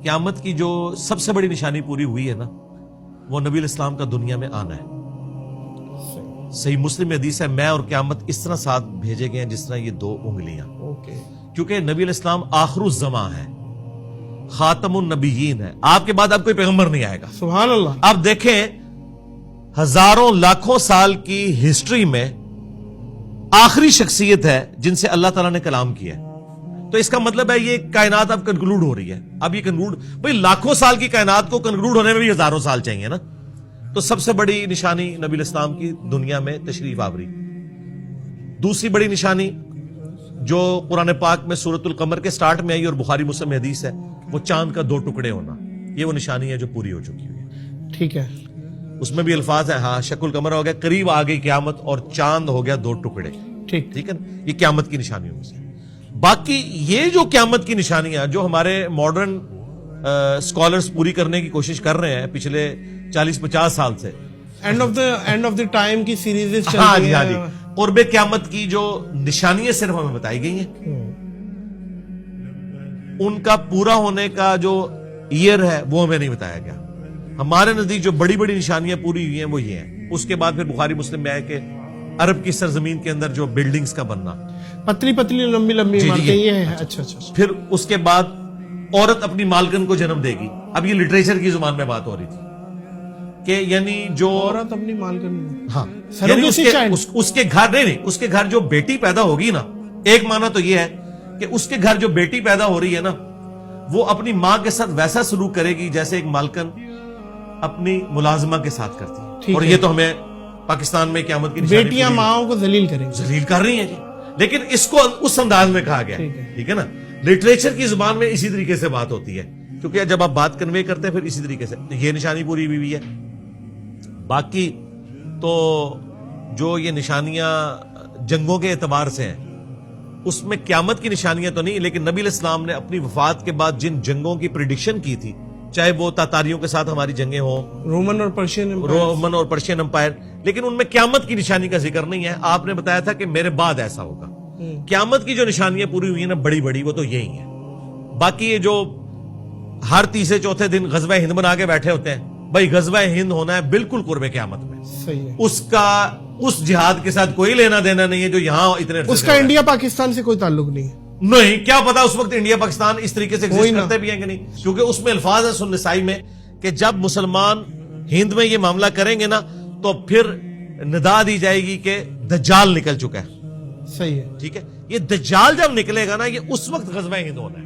قیامت کی جو سب سے بڑی نشانی پوری ہوئی ہے نا، وہ نبی الاسلام کا دنیا میں آنا ہے. صحیح مسلم میں حدیث ہے، میں اور قیامت اس طرح ساتھ بھیجے گئے ہیں جس طرح یہ دو انگلیاں. کیونکہ نبی الاسلام آخر الزمان ہے، خاتم النبیین ہے، آپ کے بعد اب کوئی پیغمبر نہیں آئے گا. سبحان اللہ. اب دیکھیں ہزاروں لاکھوں سال کی ہسٹری میں آخری شخصیت ہے جن سے اللہ تعالیٰ نے کلام کیا ہے. تو اس کا مطلب ہے یہ کائنات اب کنکلوڈ ہو رہی ہے. اب یہ کنکلوڈ، بھئی لاکھوں سال کی کائنات کو کنکلوڈ ہونے میں بھی ہزاروں سال چاہیے نا. تو سب سے بڑی نشانی نبی الاسلام کی دنیا میں تشریف آوری. دوسری بڑی نشانی جو قرآن پاک میں سورۃ القمر کے سٹارٹ میں آئی اور بخاری مسلم میں حدیث ہے، وہ چاند کا 2 ٹکڑے ہونا. یہ وہ نشانی ہے جو پوری ہو چکی ہوئی ہے. ٹھیک ہے. اس میں بھی الفاظ ہیں، ہاں شق القمر ہو گیا، قریب آ گئی قیامت، اور چاند ہو گیا 2 ٹکڑے. ٹھیک ہے نا، یہ قیامت کی نشانیوں میں سے. باقی یہ جو قیامت کی نشانیاں جو ہمارے ماڈرن اسکالرز پوری کرنے کی کوشش کر رہے ہیں پچھلے 40-50 سال سے، اینڈ آف دی ٹائم کی سیریز چل ہاں رہی جی ہاں ہیں. جی، قرب قیامت کی جو نشانیاں صرف ہمیں بتائی گئی ہیں، ان کا پورا ہونے کا جو ایئر ہے وہ ہمیں نہیں بتایا گیا. ہمارے نزدیک جو بڑی بڑی نشانیاں پوری ہوئی ہیں وہ یہ ہیں. اس کے بعد پھر بخاری مسلم میں آئے کہ عرب کی سرزمین کے اندر جو بلڈنگز کا بننا، پتلی پتلی لمبی لمبی عمارتیں، یہ ہے. اچھا. پھر اس کے بعد عورت اپنی مالکن کو جنم دے گی. اب یہ لٹریچر کی زبان میں بات ہو رہی تھی کہ یعنی جو عورت اپنی مالکن، ہاں یعنی اس کے گھر نہیں، اس کے گھر جو بیٹی پیدا ہوگی نا، ایک معنی تو یہ ہے کہ اس کے گھر جو بیٹی پیدا ہو رہی ہے نا، وہ اپنی ماں کے ساتھ ویسا سلوک کرے گی جیسے ایک مالکن اپنی ملازمہ کے ساتھ کرتی ہے. اور یہ تو ہمیں پاکستان میں قیامت کی نشانی، بیٹیاں ماؤں کو ذلیل کریں گی، ذلیل کر رہی ہیں جی. لیکن اس کو اس انداز میں کہا گیا، ٹھیک ہے نا. لٹریچر کی زبان میں اسی طریقے سے بات ہوتی ہے، کیونکہ جب آپ بات کنوے کرتے ہیں پھر اسی طریقے سے یہ نشانی پوری ہوئی ہے. باقی تو جو یہ نشانیاں جنگوں کے اعتبار سے ہیں، اس میں قیامت کی نشانیاں تو نہیں، لیکن نبی علیہ السلام نے اپنی وفات کے بعد جن جنگوں کی پریڈکشن کی تھی، چاہے وہ تاتاریوں کے ساتھ ہماری جنگیں ہوں، رومن اور پرشین امپائر، لیکن ان میں قیامت کی نشانی کا ذکر نہیں ہے. آپ نے بتایا تھا کہ میرے بعد ایسا ہوگا. قیامت کی جو نشانیاں پوری ہوئی ہیں نا بڑی بڑی، وہ تو یہی ہیں. باقی یہ جو ہر تیسرے چوتھے دن غزوہ ہند بنا کے بیٹھے ہوتے ہیں، بھائی غزوہ ہند ہونا ہے بالکل قرب قیامت میں. صحیح ہے. اس کا اس جہاد کے ساتھ کوئی لینا دینا نہیں ہے جو یہاں اتنے، اس کا انڈیا پاکستان سے کوئی تعلق نہیں ہے. نہیں، کیا پتا اس وقت انڈیا پاکستان اس طریقے سے ایگزسٹ کرتے بھی ہیں کہ نہیں، کیونکہ اس میں الفاظ ہیں سورۃ النساء میں کہ جب مسلمان ہند میں یہ معاملہ کریں گے نا تو پھر ندا دی جائے گی کہ دجال نکل چکا ہے. صحیح ہے. ٹھیک ہے، یہ دجال جب نکلے گا نا، یہ اس وقت غزوہ ہند ہونا ہے.